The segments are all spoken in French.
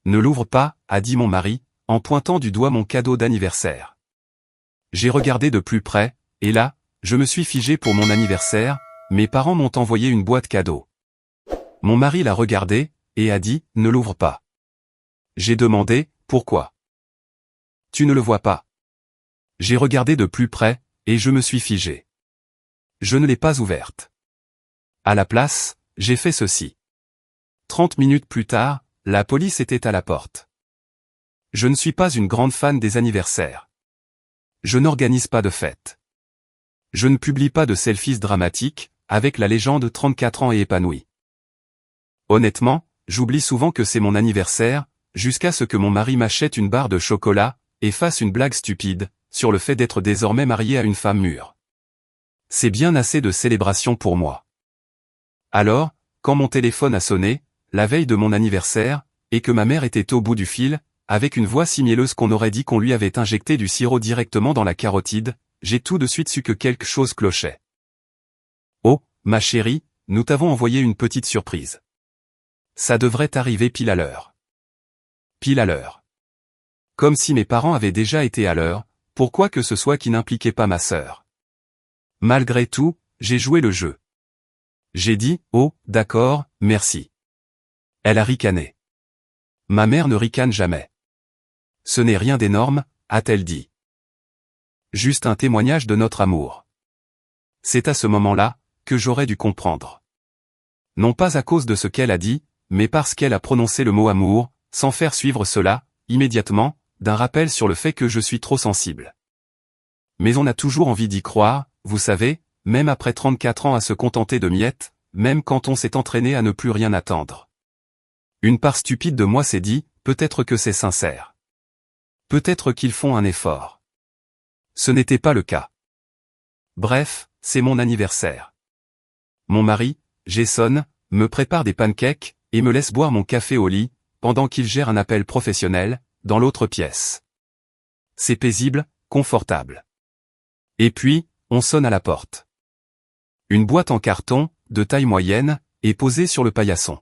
Ne l'ouvre pas, a dit mon mari, en pointant du doigt mon cadeau d'anniversaire. J'ai regardé de plus près, et là, je me suis figé pour mon anniversaire, mes parents m'ont envoyé une boîte cadeau. Mon mari l'a regardé, et a dit, ne l'ouvre pas. J'ai demandé, pourquoi? Tu ne le vois pas. J'ai regardé de plus près, et je me suis figé. Je ne l'ai pas ouverte. À la place, j'ai fait ceci. 30 minutes plus tard, la police était à la porte. Je ne suis pas une grande fan des anniversaires. Je n'organise pas de fête. Je ne publie pas de selfies dramatiques, avec la légende 34 ans et épanoui. Honnêtement, j'oublie souvent que c'est mon anniversaire, jusqu'à ce que mon mari m'achète une barre de chocolat, et fasse une blague stupide, sur le fait d'être désormais marié à une femme mûre. C'est bien assez de célébration pour moi. Alors, quand mon téléphone a sonné, la veille de mon anniversaire, et que ma mère était au bout du fil, avec une voix si mielleuse qu'on aurait dit qu'on lui avait injecté du sirop directement dans la carotide, j'ai tout de suite su que quelque chose clochait. Oh, ma chérie, nous t'avons envoyé une petite surprise. Ça devrait arriver pile à l'heure. Pile à l'heure. Comme si mes parents avaient déjà été à l'heure, pour quoi que ce soit qui n'impliquait pas ma sœur. Malgré tout, j'ai joué le jeu. J'ai dit, oh, d'accord, merci. Elle a ricané. Ma mère ne ricane jamais. Ce n'est rien d'énorme, a-t-elle dit. Juste un témoignage de notre amour. C'est à ce moment-là, que j'aurais dû comprendre. Non pas à cause de ce qu'elle a dit, mais parce qu'elle a prononcé le mot amour, sans faire suivre cela, immédiatement, d'un rappel sur le fait que je suis trop sensible. Mais on a toujours envie d'y croire, vous savez, même après 34 ans à se contenter de miettes, même quand on s'est entraîné à ne plus rien attendre. Une part stupide de moi s'est dit, peut-être que c'est sincère. Peut-être qu'ils font un effort. Ce n'était pas le cas. Bref, c'est mon anniversaire. Mon mari, Jason, me prépare des pancakes, et me laisse boire mon café au lit, pendant qu'il gère un appel professionnel, dans l'autre pièce. C'est paisible, confortable. Et puis, on sonne à la porte. Une boîte en carton, de taille moyenne, est posée sur le paillasson.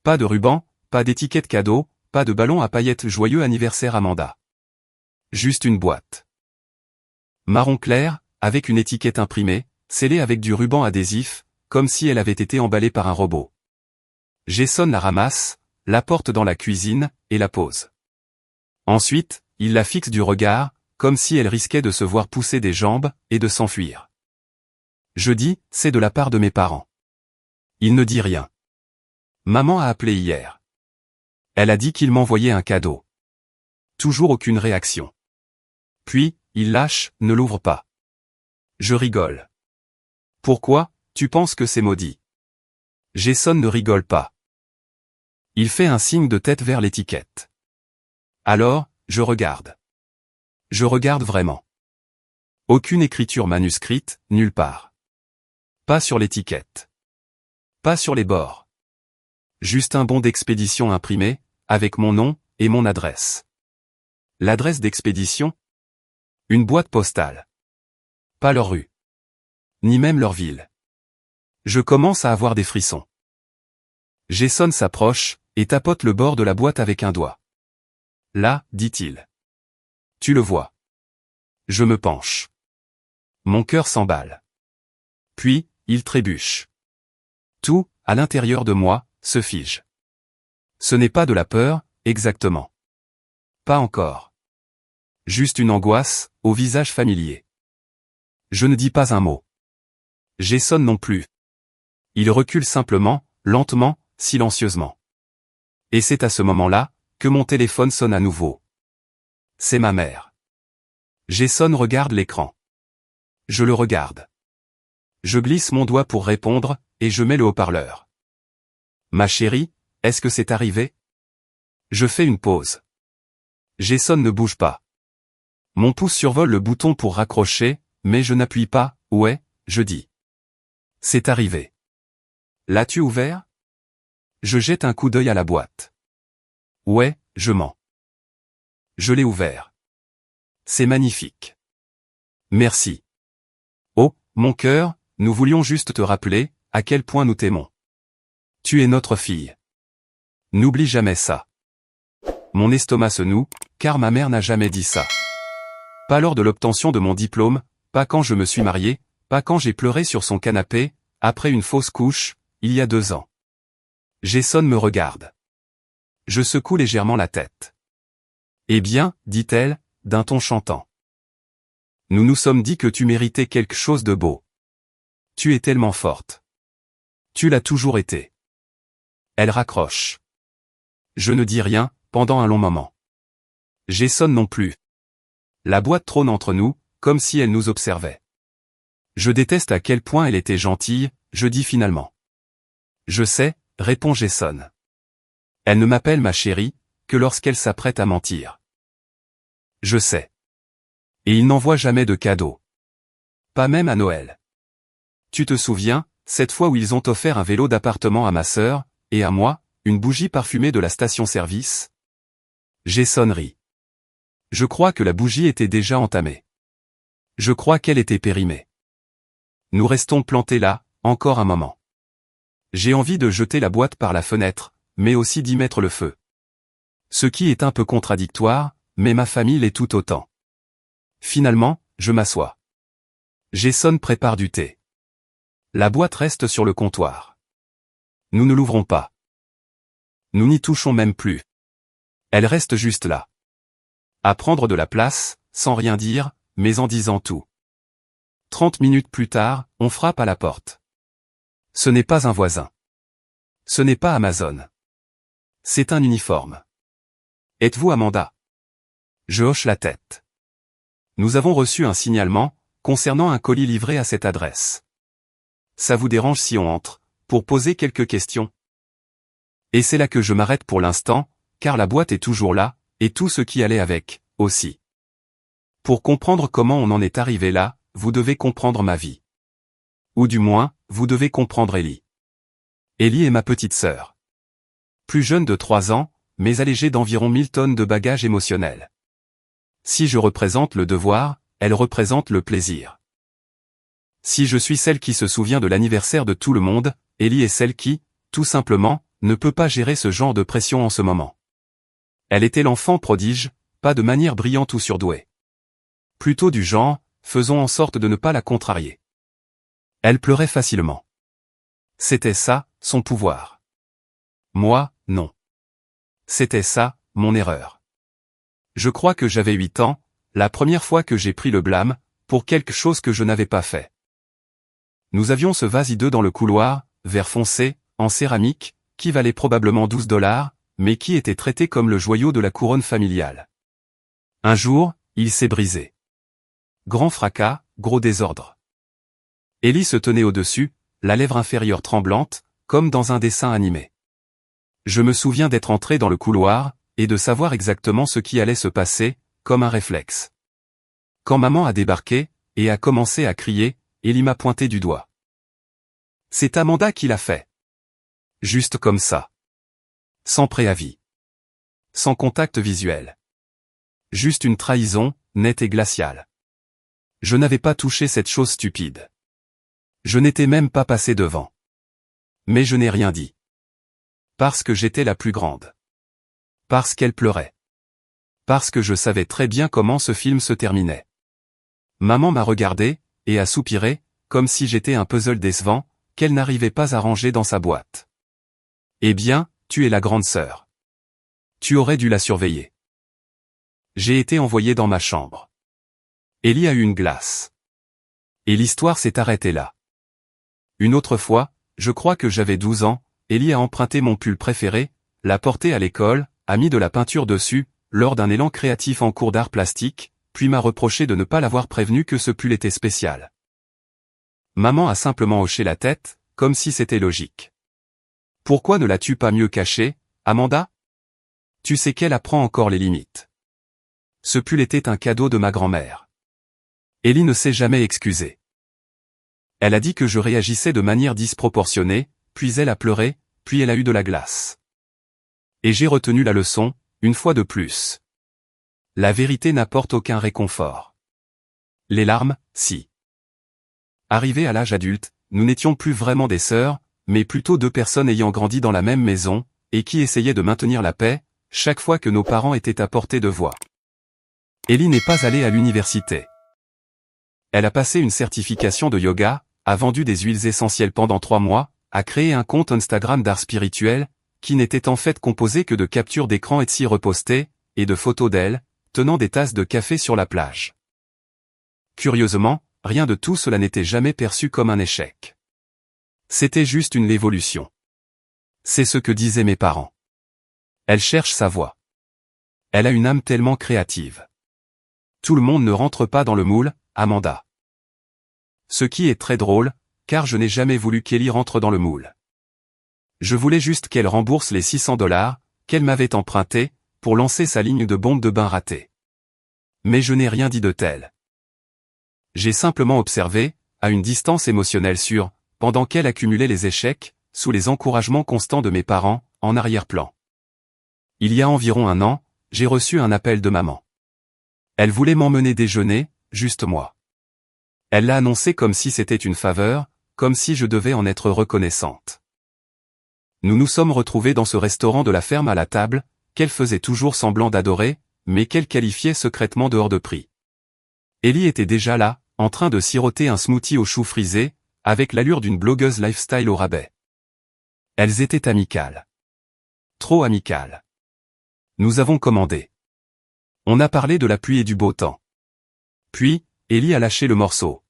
Pas de ruban, pas d'étiquette cadeau, pas de ballon à paillettes joyeux anniversaire Amanda. Juste une boîte. Marron clair, avec une étiquette imprimée, scellée avec du ruban adhésif, comme si elle avait été emballée par un robot. Jason la ramasse, la porte dans la cuisine, et la pose. Ensuite, il la fixe du regard, comme si elle risquait de se voir pousser des jambes, et de s'enfuir. Je dis, c'est de la part de mes parents. Il ne dit rien. Maman a appelé hier. Elle a dit qu'il m'envoyait un cadeau. Toujours aucune réaction. Puis, il lâche, ne l'ouvre pas. Je rigole. Pourquoi, tu penses que c'est maudit? Jason ne rigole pas. Il fait un signe de tête vers l'étiquette. Alors, je regarde. Je regarde vraiment. Aucune écriture manuscrite, nulle part. Pas sur l'étiquette. Pas sur les bords. Juste un bon d'expédition imprimé, avec mon nom, et mon adresse. L'adresse d'expédition? Une boîte postale. Pas leur rue. Ni même leur ville. Je commence à avoir des frissons. Jason s'approche, et tapote le bord de la boîte avec un doigt. Là, dit-il. Tu le vois. Je me penche. Mon cœur s'emballe. Puis, il trébuche. Tout, à l'intérieur de moi, se fige. Ce n'est pas de la peur, exactement. Pas encore. Juste une angoisse, au visage familier. Je ne dis pas un mot. Jason non plus. Il recule simplement, lentement, silencieusement. Et c'est à ce moment-là, que mon téléphone sonne à nouveau. C'est ma mère. Jason regarde l'écran. Je le regarde. Je glisse mon doigt pour répondre, et je mets le haut-parleur. Ma chérie, est-ce que c'est arrivé? Je fais une pause. Jason ne bouge pas. Mon pouce survole le bouton pour raccrocher, mais je n'appuie pas, ouais, je dis. C'est arrivé. L'as-tu ouvert? Je jette un coup d'œil à la boîte. Ouais, je mens. Je l'ai ouvert. C'est magnifique. Merci. Oh, mon cœur, nous voulions juste te rappeler, à quel point nous t'aimons. Tu es notre fille. N'oublie jamais ça. Mon estomac se noue, car ma mère n'a jamais dit ça. Pas lors de l'obtention de mon diplôme, pas quand je me suis marié, pas quand j'ai pleuré sur son canapé, après une fausse couche, il y a 2 ans. Jason me regarde. Je secoue légèrement la tête. Eh bien, dit-elle, d'un ton chantant. Nous nous sommes dit que tu méritais quelque chose de beau. Tu es tellement forte. Tu l'as toujours été. Elle raccroche. Je ne dis rien, pendant un long moment. Jason non plus. La boîte trône entre nous, comme si elle nous observait. Je déteste à quel point elle était gentille, je dis finalement. Je sais, répond Jason. Elle ne m'appelle ma chérie, que lorsqu'elle s'apprête à mentir. Je sais. Et il n'envoie jamais de cadeaux. Pas même à Noël. Tu te souviens, cette fois où ils ont offert un vélo d'appartement à ma sœur, et à moi, une bougie parfumée de la station-service? Jason rit. Je crois que la bougie était déjà entamée. Je crois qu'elle était périmée. Nous restons plantés là, encore un moment. J'ai envie de jeter la boîte par la fenêtre, mais aussi d'y mettre le feu. Ce qui est un peu contradictoire, mais ma famille l'est tout autant. Finalement, je m'assois. Jason prépare du thé. La boîte reste sur le comptoir. Nous ne l'ouvrons pas. Nous n'y touchons même plus. Elle reste juste là. À prendre de la place, sans rien dire, mais en disant tout. 30 minutes plus tard, on frappe à la porte. Ce n'est pas un voisin. Ce n'est pas Amazon. C'est un uniforme. Êtes-vous Amanda? Je hoche la tête. Nous avons reçu un signalement, concernant un colis livré à cette adresse. Ça vous dérange si on entre, pour poser quelques questions? Et c'est là que je m'arrête pour l'instant, car la boîte est toujours là, et tout ce qui allait avec, aussi. Pour comprendre comment on en est arrivé là, vous devez comprendre ma vie. Ou du moins, vous devez comprendre Ellie. Ellie est ma petite sœur. Plus jeune de 3 ans, mais allégée d'environ 1000 tonnes de bagages émotionnels. Si je représente le devoir, elle représente le plaisir. Si je suis celle qui se souvient de l'anniversaire de tout le monde, Ellie est celle qui, tout simplement, ne peut pas gérer ce genre de pression en ce moment. Elle était l'enfant prodige, pas de manière brillante ou surdouée. Plutôt du genre, faisons en sorte de ne pas la contrarier. Elle pleurait facilement. C'était ça, son pouvoir. Moi, non. C'était ça, mon erreur. Je crois que j'avais 8 ans, la première fois que j'ai pris le blâme, pour quelque chose que je n'avais pas fait. Nous avions ce vase hideux dans le couloir, vert foncé, en céramique, qui valait probablement $12, mais qui était traité comme le joyau de la couronne familiale. Un jour, il s'est brisé. Grand fracas, gros désordre. Ellie se tenait au-dessus, la lèvre inférieure tremblante, comme dans un dessin animé. Je me souviens d'être entré dans le couloir, et de savoir exactement ce qui allait se passer, comme un réflexe. Quand maman a débarqué, et a commencé à crier, Ellie m'a pointé du doigt. C'est Amanda qui l'a fait. Juste comme ça. Sans préavis. Sans contact visuel. Juste une trahison, nette et glaciale. Je n'avais pas touché cette chose stupide. Je n'étais même pas passé devant. Mais je n'ai rien dit. Parce que j'étais la plus grande. Parce qu'elle pleurait. Parce que je savais très bien comment ce film se terminait. Maman m'a regardé, et a soupiré, comme si j'étais un puzzle décevant, qu'elle n'arrivait pas à ranger dans sa boîte. Eh bien, tu es la grande sœur. Tu aurais dû la surveiller. J'ai été envoyé dans ma chambre. Ellie a eu une glace. Et l'histoire s'est arrêtée là. Une autre fois, je crois que j'avais 12 ans, Ellie a emprunté mon pull préféré, l'a porté à l'école, a mis de la peinture dessus, lors d'un élan créatif en cours d'art plastique, puis m'a reproché de ne pas l'avoir prévenu que ce pull était spécial. Maman a simplement hoché la tête, comme si c'était logique. Pourquoi ne l'as-tu pas mieux caché, Amanda? Tu sais qu'elle apprend encore les limites. Ce pull était un cadeau de ma grand-mère. Ellie ne s'est jamais excusée. Elle a dit que je réagissais de manière disproportionnée, puis elle a pleuré, puis elle a eu de la glace. Et j'ai retenu la leçon, une fois de plus. La vérité n'apporte aucun réconfort. Les larmes, si. Arrivés à l'âge adulte, nous n'étions plus vraiment des sœurs, mais plutôt 2 personnes ayant grandi dans la même maison, et qui essayaient de maintenir la paix, chaque fois que nos parents étaient à portée de voix. Ellie n'est pas allée à l'université. Elle a passé une certification de yoga, a vendu des huiles essentielles pendant 3 mois, a créé un compte Instagram d'art spirituel, qui n'était en fait composé que de captures d'écran Etsy repostées, et de photos d'elle, tenant des tasses de café sur la plage. Curieusement, rien de tout cela n'était jamais perçu comme un échec. C'était juste une évolution. C'est ce que disaient mes parents. Elle cherche sa voie. Elle a une âme tellement créative. Tout le monde ne rentre pas dans le moule, Amanda. Ce qui est très drôle, car je n'ai jamais voulu qu'Ellie rentre dans le moule. Je voulais juste qu'elle rembourse les $600 qu'elle m'avait empruntés pour lancer sa ligne de bombes de bain ratée. Mais je n'ai rien dit de tel. J'ai simplement observé, à une distance émotionnelle sûre, pendant qu'elle accumulait les échecs, sous les encouragements constants de mes parents, en arrière-plan. Il y a environ 1 an, j'ai reçu un appel de maman. Elle voulait m'emmener déjeuner, juste moi. Elle l'a annoncé comme si c'était une faveur, comme si je devais en être reconnaissante. Nous nous sommes retrouvés dans ce restaurant de la ferme à la table, qu'elle faisait toujours semblant d'adorer, mais qu'elle qualifiait secrètement de hors de prix. Ellie était déjà là, en train de siroter un smoothie aux choux frisés, avec l'allure d'une blogueuse lifestyle au rabais. Elles étaient amicales. Trop amicales. Nous avons commandé. On a parlé de la pluie et du beau temps. Puis, Ellie a lâché le morceau.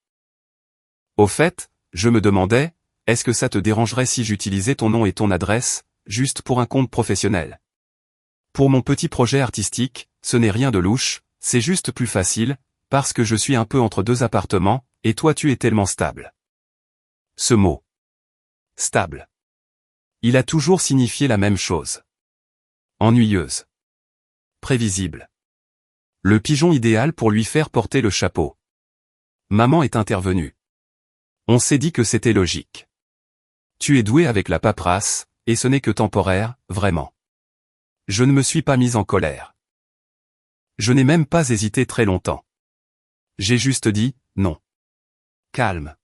Au fait, je me demandais, est-ce que ça te dérangerait si j'utilisais ton nom et ton adresse, juste pour un compte professionnel? Pour mon petit projet artistique, ce n'est rien de louche, c'est juste plus facile, parce que je suis un peu entre 2 appartements, et toi tu es tellement stable. Ce mot. Stable. Il a toujours signifié la même chose. Ennuyeuse. Prévisible. Le pigeon idéal pour lui faire porter le chapeau. Maman est intervenue. On s'est dit que c'était logique. Tu es doué avec la paperasse, et ce n'est que temporaire, vraiment. Je ne me suis pas mise en colère. Je n'ai même pas hésité très longtemps. J'ai juste dit, non. Calme.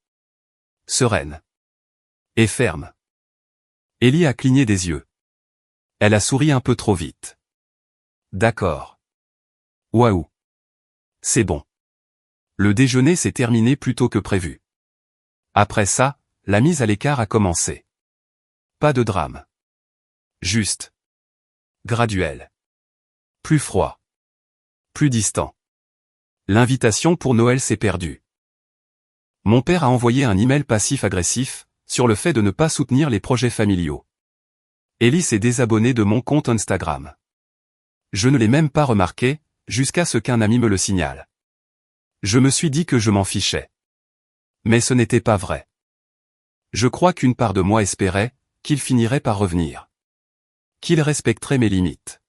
Sereine. Et ferme. Ellie a cligné des yeux. Elle a souri un peu trop vite. D'accord. Waouh. C'est bon. Le déjeuner s'est terminé plus tôt que prévu. Après ça, la mise à l'écart a commencé. Pas de drame. Juste. Graduel. Plus froid. Plus distant. L'invitation pour Noël s'est perdue. Mon père a envoyé un email passif-agressif, sur le fait de ne pas soutenir les projets familiaux. Ellie s'est désabonnée de mon compte Instagram. Je ne l'ai même pas remarqué, jusqu'à ce qu'un ami me le signale. Je me suis dit que je m'en fichais. Mais ce n'était pas vrai. Je crois qu'une part de moi espérait qu'il finirait par revenir. Qu'il respecterait mes limites.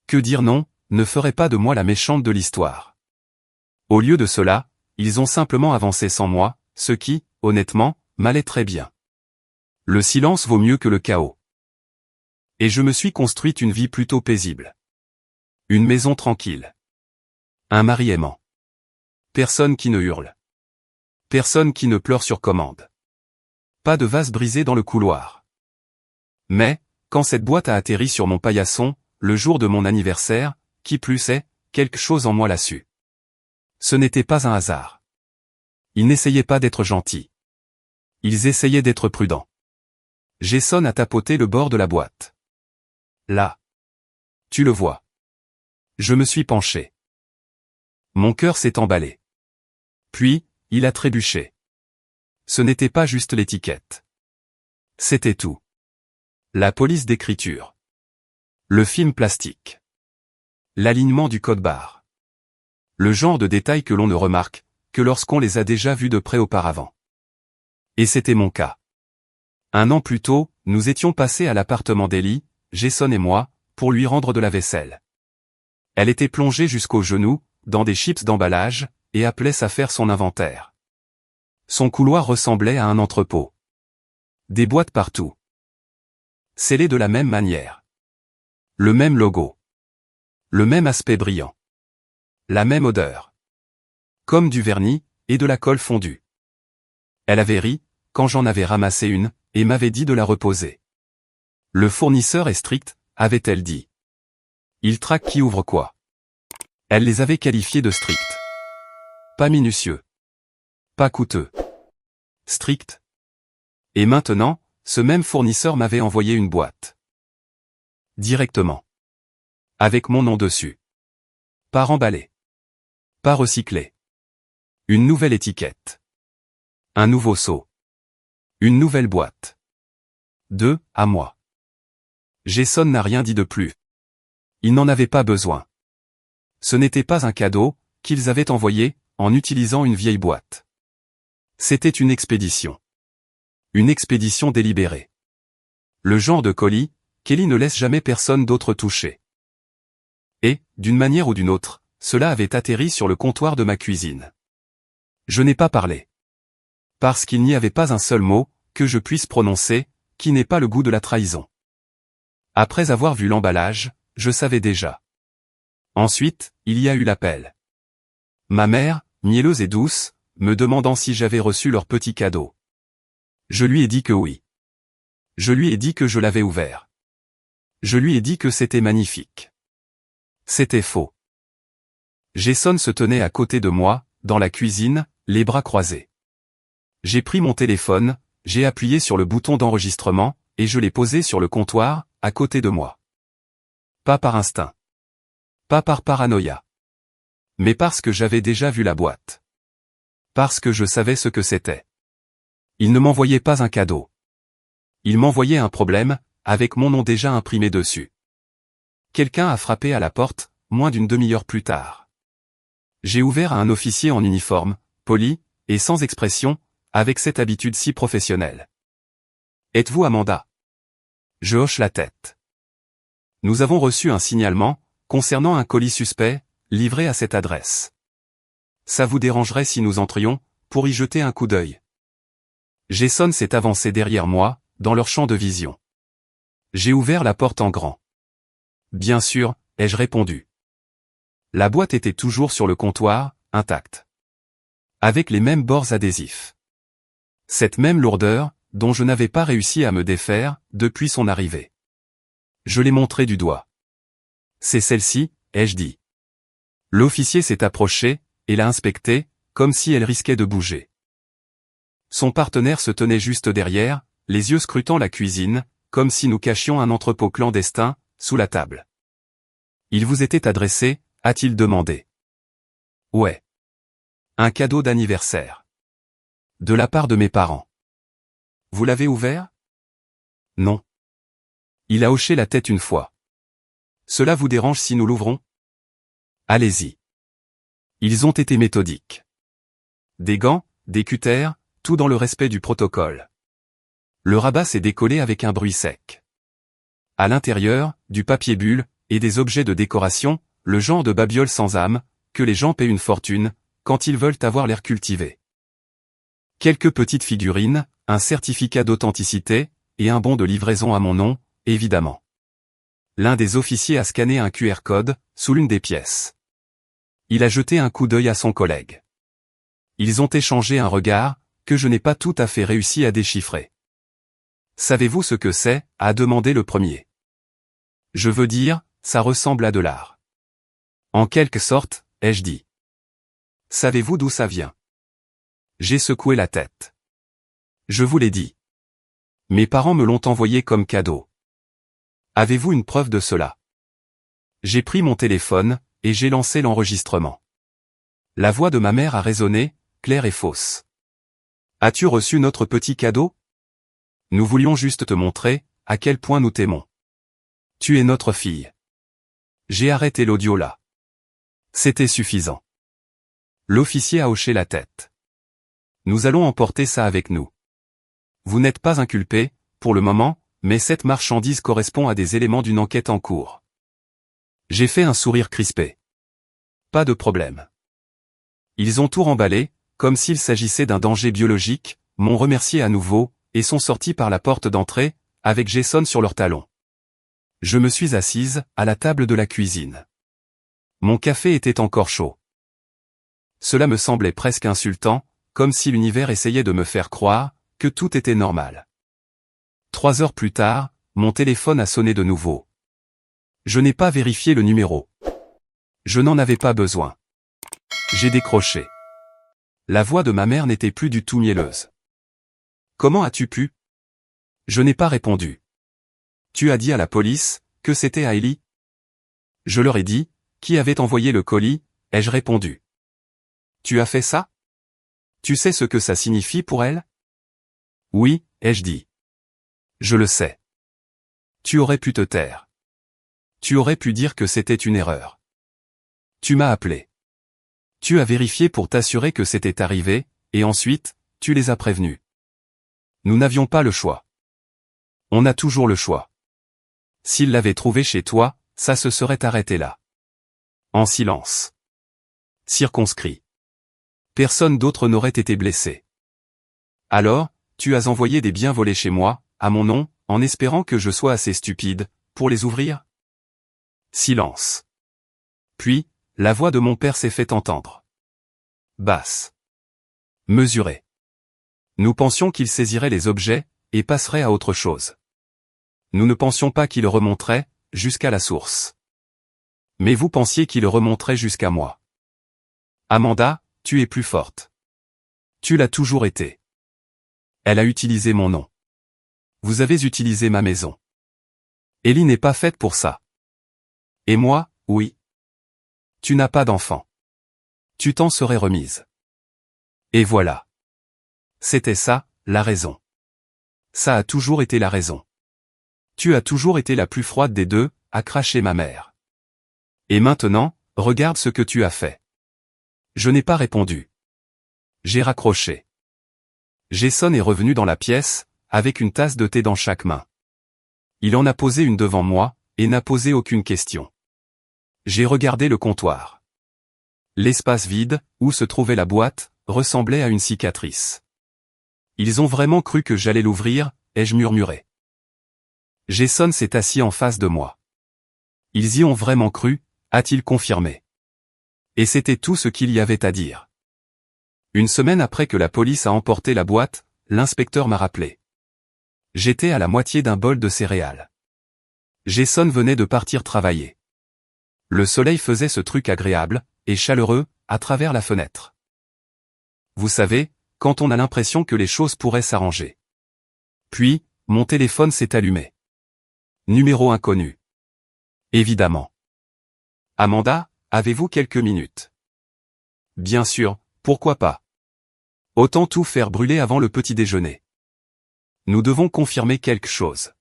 Que dire non ne ferait pas de moi la méchante de l'histoire. Au lieu de cela, ils ont simplement avancé sans moi, ce qui, honnêtement, m'allait très bien. Le silence vaut mieux que le chaos. Et je me suis construite une vie plutôt paisible. Une maison tranquille. Un mari aimant. Personne qui ne hurle. Personne qui ne pleure sur commande. Pas de vase brisé dans le couloir. Mais, quand cette boîte a atterri sur mon paillasson, le jour de mon anniversaire, qui plus est, quelque chose en moi l'a su. Ce n'était pas un hasard. Ils n'essayaient pas d'être gentils. Ils essayaient d'être prudents. Jason a tapoté le bord de la boîte. Là. Tu le vois. Je me suis penché. Mon cœur s'est emballé. Puis, il a trébuché. Ce n'était pas juste l'étiquette. C'était tout. La police d'écriture. Le film plastique. L'alignement du code barre. Le genre de détails que l'on ne remarque que lorsqu'on les a déjà vus de près auparavant. Et c'était mon cas. 1 an plus tôt, nous étions passés à l'appartement d'Ellie, Jason et moi, pour lui rendre de la vaisselle. Elle était plongée jusqu'aux genoux, dans des chips d'emballage, et appelait à faire son inventaire. Son couloir ressemblait à un entrepôt. Des boîtes partout. Scellées de la même manière. Le même logo. Le même aspect brillant. La même odeur. Comme du vernis, et de la colle fondue. Elle avait ri, quand j'en avais ramassé une, et m'avait dit de la reposer. Le fournisseur est strict, avait-elle dit. Ils traquent qui ouvre quoi. Elle les avait qualifiés de stricts. Pas minutieux. Pas coûteux. Strict. Et maintenant, ce même fournisseur m'avait envoyé une boîte. Directement. Avec mon nom dessus. Pas remballé. Pas recyclé. Une nouvelle étiquette. Un nouveau seau. Une nouvelle boîte. 2, à moi. Jason n'a rien dit de plus. Il n'en avait pas besoin. Ce n'était pas un cadeau qu'ils avaient envoyé en utilisant une vieille boîte. C'était une expédition. Une expédition délibérée. Le genre de colis, Kelly ne laisse jamais personne d'autre toucher. Et, d'une manière ou d'une autre, cela avait atterri sur le comptoir de ma cuisine. Je n'ai pas parlé. Parce qu'il n'y avait pas un seul mot que je puisse prononcer, qui n'ait pas le goût de la trahison. Après avoir vu l'emballage, je savais déjà. Ensuite, il y a eu l'appel. Ma mère, mielleuse et douce, me demandant si j'avais reçu leur petit cadeau. Je lui ai dit que oui. Je lui ai dit que je l'avais ouvert. Je lui ai dit que c'était magnifique. C'était faux. Jason se tenait à côté de moi, dans la cuisine, les bras croisés. J'ai pris mon téléphone, j'ai appuyé sur le bouton d'enregistrement, et je l'ai posé sur le comptoir, à côté de moi. Pas par instinct. Pas par paranoïa. Mais parce que j'avais déjà vu la boîte. Parce que je savais ce que c'était. Il ne m'envoyait pas un cadeau. Il m'envoyait un problème, avec mon nom déjà imprimé dessus. Quelqu'un a frappé à la porte, moins d'une demi-heure plus tard. J'ai ouvert à un officier en uniforme, poli, et sans expression, avec cette habitude si professionnelle. Êtes-vous Amanda? Je hoche la tête. Nous avons reçu un signalement, concernant un colis suspect, livré à cette adresse. Ça vous dérangerait si nous entrions, pour y jeter un coup d'œil? Jason s'est avancé derrière moi, dans leur champ de vision. J'ai ouvert la porte en grand. Bien sûr, ai-je répondu. La boîte était toujours sur le comptoir, intacte. Avec les mêmes bords adhésifs. Cette même lourdeur, dont je n'avais pas réussi à me défaire, depuis son arrivée. Je l'ai montré du doigt. C'est celle-ci, ai-je dit. L'officier s'est approché, et l'a inspectée, comme si elle risquait de bouger. Son partenaire se tenait juste derrière, les yeux scrutant la cuisine, comme si nous cachions un entrepôt clandestin, sous la table. Il vous était adressé, a-t-il demandé. Ouais. Un cadeau d'anniversaire. De la part de mes parents. Vous l'avez ouvert? Non. Il a hoché la tête une fois. Cela vous dérange si nous l'ouvrons? Allez-y. Ils ont été méthodiques. Des gants, des cutters, tout dans le respect du protocole. Le rabat s'est décollé avec un bruit sec. À l'intérieur, du papier bulle, et des objets de décoration, le genre de babioles sans âme, que les gens paient une fortune, quand ils veulent avoir l'air cultivé. Quelques petites figurines, un certificat d'authenticité, et un bon de livraison à mon nom, évidemment. L'un des officiers a scanné un QR code, sous l'une des pièces. Il a jeté un coup d'œil à son collègue. Ils ont échangé un regard, que je n'ai pas tout à fait réussi à déchiffrer. Savez-vous ce que c'est? A demandé le premier. Je veux dire, ça ressemble à de l'art. En quelque sorte, ai-je dit. Savez-vous d'où ça vient? J'ai secoué la tête. Je vous l'ai dit. Mes parents me l'ont envoyé comme cadeau. Avez-vous une preuve de cela? J'ai pris mon téléphone, et j'ai lancé l'enregistrement. La voix de ma mère a résonné, claire et fausse. As-tu reçu notre petit cadeau? Nous voulions juste te montrer, à quel point nous t'aimons. Tu es notre fille. J'ai arrêté l'audio là. C'était suffisant. L'officier a hoché la tête. Nous allons emporter ça avec nous. Vous n'êtes pas inculpé, pour le moment, mais cette marchandise correspond à des éléments d'une enquête en cours. J'ai fait un sourire crispé. Pas de problème. Ils ont tout remballé, comme s'il s'agissait d'un danger biologique, m'ont remercié à nouveau, et sont sortis par la porte d'entrée, avec Jason sur leurs talons. Je me suis assise, à la table de la cuisine. Mon café était encore chaud. Cela me semblait presque insultant, comme si l'univers essayait de me faire croire, que tout était normal. 3 heures plus tard, mon téléphone a sonné de nouveau. Je n'ai pas vérifié le numéro. Je n'en avais pas besoin. J'ai décroché. La voix de ma mère n'était plus du tout mielleuse. Comment as-tu pu? Je n'ai pas répondu. Tu as dit à la police que c'était Hailey? Je leur ai dit, qui avait envoyé le colis, ai-je répondu. Tu as fait ça? Tu sais ce que ça signifie pour elle? Oui, ai-je dit. Je le sais. Tu aurais pu te taire. Tu aurais pu dire que c'était une erreur. Tu m'as appelé. Tu as vérifié pour t'assurer que c'était arrivé, et ensuite, tu les as prévenus. Nous n'avions pas le choix. On a toujours le choix. S'il l'avait trouvé chez toi, ça se serait arrêté là. En silence. Circonscrit. Personne d'autre n'aurait été blessé. Alors, tu as envoyé des biens volés chez moi, à mon nom, en espérant que je sois assez stupide, pour les ouvrir? Silence. Puis, la voix de mon père s'est fait entendre. Basse. Mesurée. Nous pensions qu'il saisirait les objets, et passerait à autre chose. Nous ne pensions pas qu'il remonterait, jusqu'à la source. Mais vous pensiez qu'il remonterait jusqu'à moi. Amanda, tu es plus forte. Tu l'as toujours été. Elle a utilisé mon nom. Vous avez utilisé ma maison. Ellie n'est pas faite pour ça. Et moi, oui. Tu n'as pas d'enfant. Tu t'en serais remise. Et voilà. C'était ça, la raison. Ça a toujours été la raison. Tu as toujours été la plus froide des deux, a craché ma mère. Et maintenant, regarde ce que tu as fait. Je n'ai pas répondu. J'ai raccroché. Jason est revenu dans la pièce, avec une tasse de thé dans chaque main. Il en a posé une devant moi, et n'a posé aucune question. J'ai regardé le comptoir. L'espace vide, où se trouvait la boîte, ressemblait à une cicatrice. Ils ont vraiment cru que j'allais l'ouvrir, ai-je murmuré. Jason s'est assis en face de moi. Ils y ont vraiment cru, a-t-il confirmé. Et c'était tout ce qu'il y avait à dire. Une semaine après que la police a emporté la boîte, l'inspecteur m'a rappelé. J'étais à la moitié d'un bol de céréales. Jason venait de partir travailler. Le soleil faisait ce truc agréable, et chaleureux, à travers la fenêtre. Vous savez, quand on a l'impression que les choses pourraient s'arranger. Puis, mon téléphone s'est allumé. Numéro inconnu. Évidemment. Amanda, avez-vous quelques minutes? Bien sûr, pourquoi pas? Autant tout faire brûler avant le petit déjeuner. Nous devons confirmer quelque chose.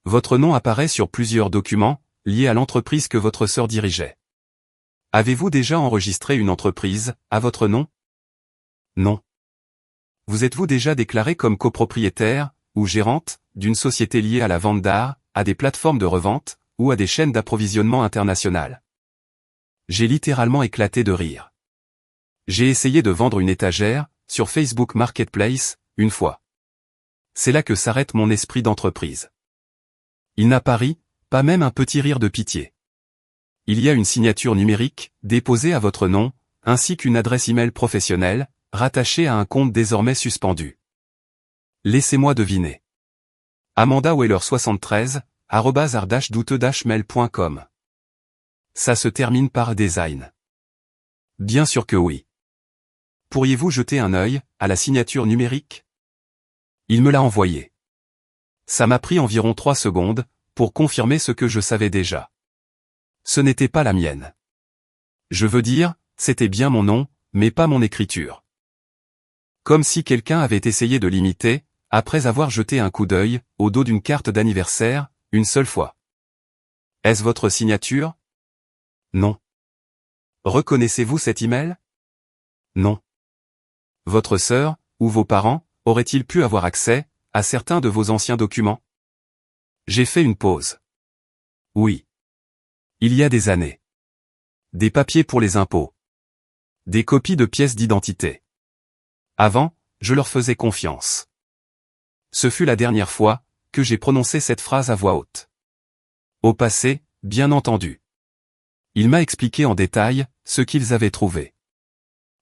Votre nom apparaît sur plusieurs documents, liés à l'entreprise que votre sœur dirigeait. Avez-vous déjà enregistré une entreprise, à votre nom? Non. Vous êtes-vous déjà déclaré comme copropriétaire, ou gérante, d'une société liée à la vente d'art, à des plateformes de revente, ou à des chaînes d'approvisionnement internationales? J'ai littéralement éclaté de rire. J'ai essayé de vendre une étagère, sur Facebook Marketplace, une fois. C'est là que s'arrête mon esprit d'entreprise. Il n'a pas ri, pas même un petit rire de pitié. Il y a une signature numérique, déposée à votre nom, ainsi qu'une adresse email professionnelle, rattachée à un compte désormais suspendu. Laissez-moi deviner. Amanda Weller 73, @ard-douteux-mail.com. Ça se termine par design. Bien sûr que oui. Pourriez-vous jeter un œil, à la signature numérique? Il me l'a envoyé. Ça m'a pris environ 3 secondes, pour confirmer ce que je savais déjà. Ce n'était pas la mienne. Je veux dire, c'était bien mon nom, mais pas mon écriture. Comme si quelqu'un avait essayé de l'imiter, après avoir jeté un coup d'œil, au dos d'une carte d'anniversaire, une seule fois. Est-ce votre signature? Non. Reconnaissez-vous cet email? Non. Votre sœur, ou vos parents, auraient-ils pu avoir accès, à certains de vos anciens documents? J'ai fait une pause. Oui. Il y a des années. Des papiers pour les impôts. Des copies de pièces d'identité. Avant, je leur faisais confiance. Ce fut la dernière fois, que j'ai prononcé cette phrase à voix haute. Au passé, bien entendu. Il m'a expliqué en détail, ce qu'ils avaient trouvé.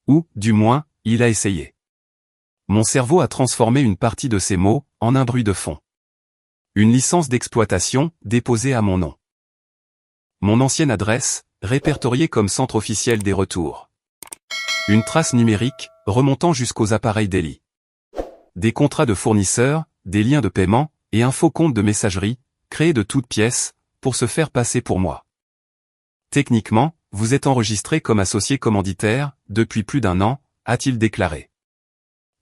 Ou, du moins, il a essayé. Mon cerveau a transformé une partie de ces mots, en un bruit de fond. Une licence d'exploitation, déposée à mon nom. Mon ancienne adresse, répertoriée comme centre officiel des retours. Une trace numérique, remontant jusqu'aux appareils d'Eli. Des contrats de fournisseurs, des liens de paiement, et un faux compte de messagerie, créé de toutes pièces, pour se faire passer pour moi. Techniquement, vous êtes enregistré comme associé commanditaire, depuis plus d'1 an, a-t-il déclaré.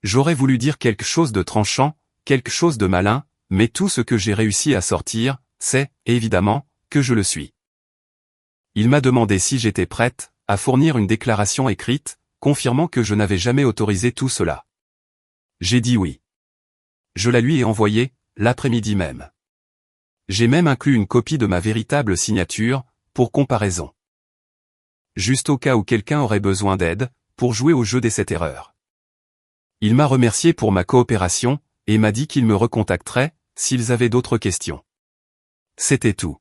J'aurais voulu dire quelque chose de tranchant, quelque chose de malin, mais tout ce que j'ai réussi à sortir, c'est, évidemment, que je le suis. Il m'a demandé si j'étais prête à fournir une déclaration écrite, confirmant que je n'avais jamais autorisé tout cela. J'ai dit oui. Je la lui ai envoyée, l'après-midi même. J'ai même inclus une copie de ma véritable signature, pour comparaison. Juste au cas où quelqu'un aurait besoin d'aide, pour jouer au jeu des 7 erreurs. Il m'a remercié pour ma coopération, et m'a dit qu'il me recontacterait, s'ils avaient d'autres questions. C'était tout.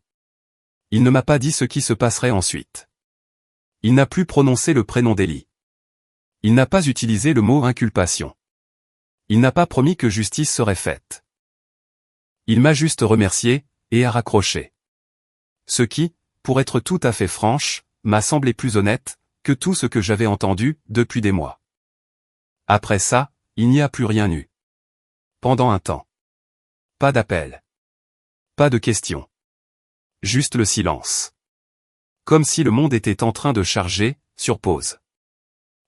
Il ne m'a pas dit ce qui se passerait ensuite. Il n'a plus prononcé le prénom d'Eli. Il n'a pas utilisé le mot inculpation. Il n'a pas promis que justice serait faite. Il m'a juste remercié, et a raccroché. Ce qui, pour être tout à fait franche, m'a semblé plus honnête, que tout ce que j'avais entendu, depuis des mois. Après ça, il n'y a plus rien eu. Pendant un temps. Pas d'appel. Pas de questions. Juste le silence. Comme si le monde était en train de charger, sur pause.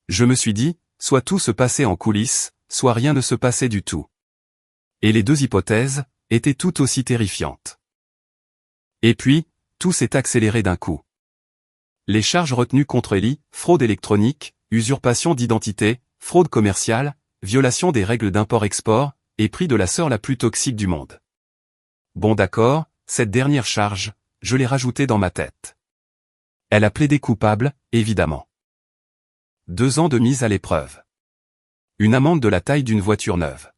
Je me suis dit, soit tout se passait en coulisses, soit rien ne se passait du tout. Et les deux hypothèses, étaient tout aussi terrifiantes. Et puis, tout s'est accéléré d'un coup. Les charges retenues contre Eli, fraude électronique, usurpation d'identité, fraude commerciale, violation des règles d'import-export, et prix de la sœur la plus toxique du monde. Bon d'accord, cette dernière charge, je l'ai rajoutée dans ma tête. Elle a plaidé coupable, évidemment. 2 ans de mise à l'épreuve. Une amende de la taille d'une voiture neuve.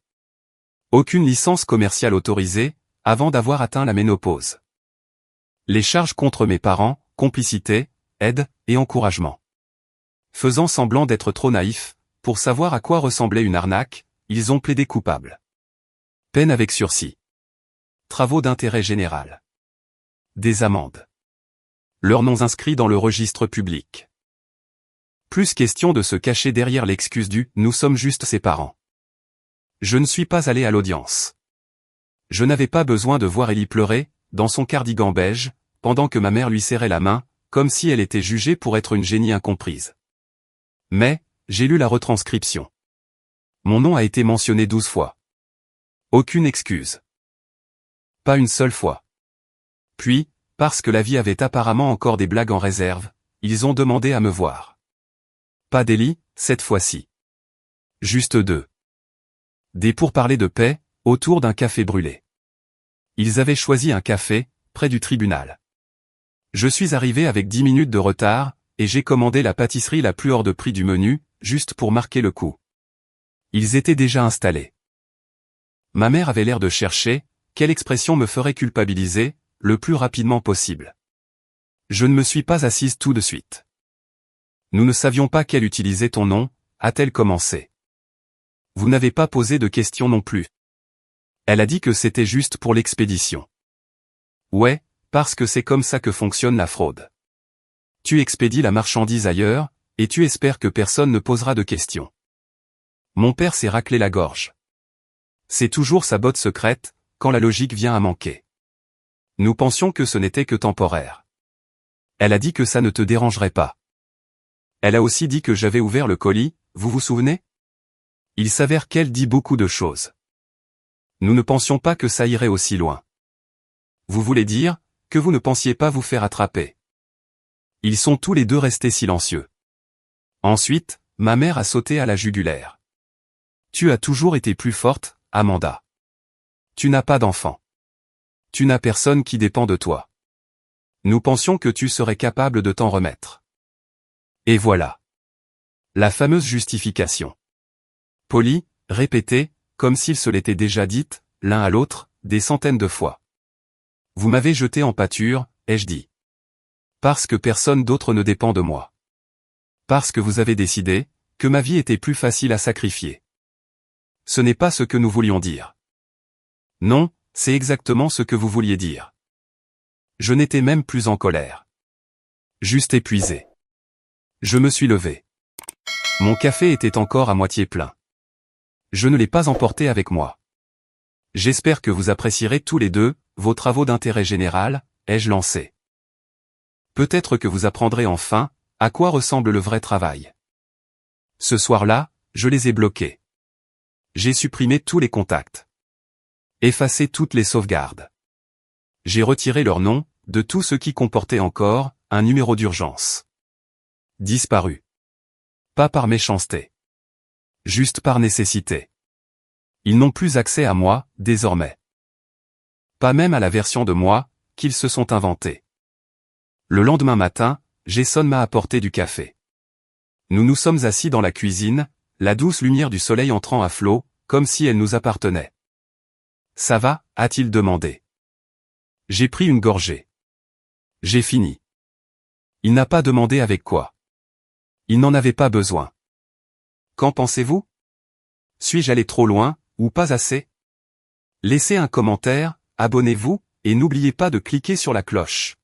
Aucune licence commerciale autorisée, avant d'avoir atteint la ménopause. Les charges contre mes parents, complicité, aide, et encouragement. Faisant semblant d'être trop naïfs, pour savoir à quoi ressemblait une arnaque, ils ont plaidé coupable. Peine avec sursis. Travaux d'intérêt général. Des amendes. Leurs noms inscrits dans le registre public. Plus question de se cacher derrière l'excuse du « nous sommes juste ses parents ». Je ne suis pas allé à l'audience. Je n'avais pas besoin de voir Eli pleurer, dans son cardigan beige, pendant que ma mère lui serrait la main, comme si elle était jugée pour être une génie incomprise. Mais, j'ai lu la retranscription. Mon nom a été mentionné 12 fois. Aucune excuse. Pas une seule fois. Puis, parce que la vie avait apparemment encore des blagues en réserve, ils ont demandé à me voir. Pas d'Eli, cette fois-ci. Juste 2. Des pourparlers de paix, autour d'un café brûlé. Ils avaient choisi un café, près du tribunal. Je suis arrivé avec 10 minutes de retard, et j'ai commandé la pâtisserie la plus hors de prix du menu, juste pour marquer le coup. Ils étaient déjà installés. Ma mère avait l'air de chercher, quelle expression me ferait culpabiliser, le plus rapidement possible. Je ne me suis pas assise tout de suite. Nous ne savions pas quel utiliser ton nom, a-t-elle commencé. Vous n'avez pas posé de questions non plus. Elle a dit que c'était juste pour l'expédition. Ouais, parce que c'est comme ça que fonctionne la fraude. Tu expédies la marchandise ailleurs, et tu espères que personne ne posera de questions. Mon père s'est raclé la gorge. C'est toujours sa botte secrète, quand la logique vient à manquer. Nous pensions que ce n'était que temporaire. Elle a dit que ça ne te dérangerait pas. Elle a aussi dit que j'avais ouvert le colis, vous vous souvenez? Il s'avère qu'elle dit beaucoup de choses. Nous ne pensions pas que ça irait aussi loin. Vous voulez dire, que vous ne pensiez pas vous faire attraper. Ils sont tous les deux restés silencieux. Ensuite, ma mère a sauté à la jugulaire. Tu as toujours été plus forte, Amanda. Tu n'as pas d'enfant. Tu n'as personne qui dépend de toi. Nous pensions que tu serais capable de t'en remettre. Et voilà. La fameuse justification. Polie, répétée, comme s'ils se l'étaient déjà dite, l'un à l'autre, des centaines de fois. Vous m'avez jeté en pâture, ai-je dit. Parce que personne d'autre ne dépend de moi. Parce que vous avez décidé, que ma vie était plus facile à sacrifier. Ce n'est pas ce que nous voulions dire. Non, c'est exactement ce que vous vouliez dire. Je n'étais même plus en colère. Juste épuisé. Je me suis levé. Mon café était encore à moitié plein. Je ne l'ai pas emporté avec moi. J'espère que vous apprécierez tous les deux vos travaux d'intérêt général, ai-je lancé. Peut-être que vous apprendrez enfin à quoi ressemble le vrai travail. Ce soir-là, je les ai bloqués. J'ai supprimé tous les contacts. Effacé toutes les sauvegardes. J'ai retiré leur nom de tout ce qui comportait encore un numéro d'urgence. Disparu. Pas par méchanceté. Juste par nécessité. Ils n'ont plus accès à moi, désormais. Pas même à la version de moi qu'ils se sont inventée. Le lendemain matin, Jason m'a apporté du café. Nous nous sommes assis dans la cuisine, la douce lumière du soleil entrant à flot, comme si elle nous appartenait. « Ça va ?» a-t-il demandé. J'ai pris une gorgée. J'ai fini. Il n'a pas demandé avec quoi. Il n'en avait pas besoin. Qu'en pensez-vous? Suis-je allé trop loin, ou pas assez? Laissez un commentaire, abonnez-vous, et n'oubliez pas de cliquer sur la cloche.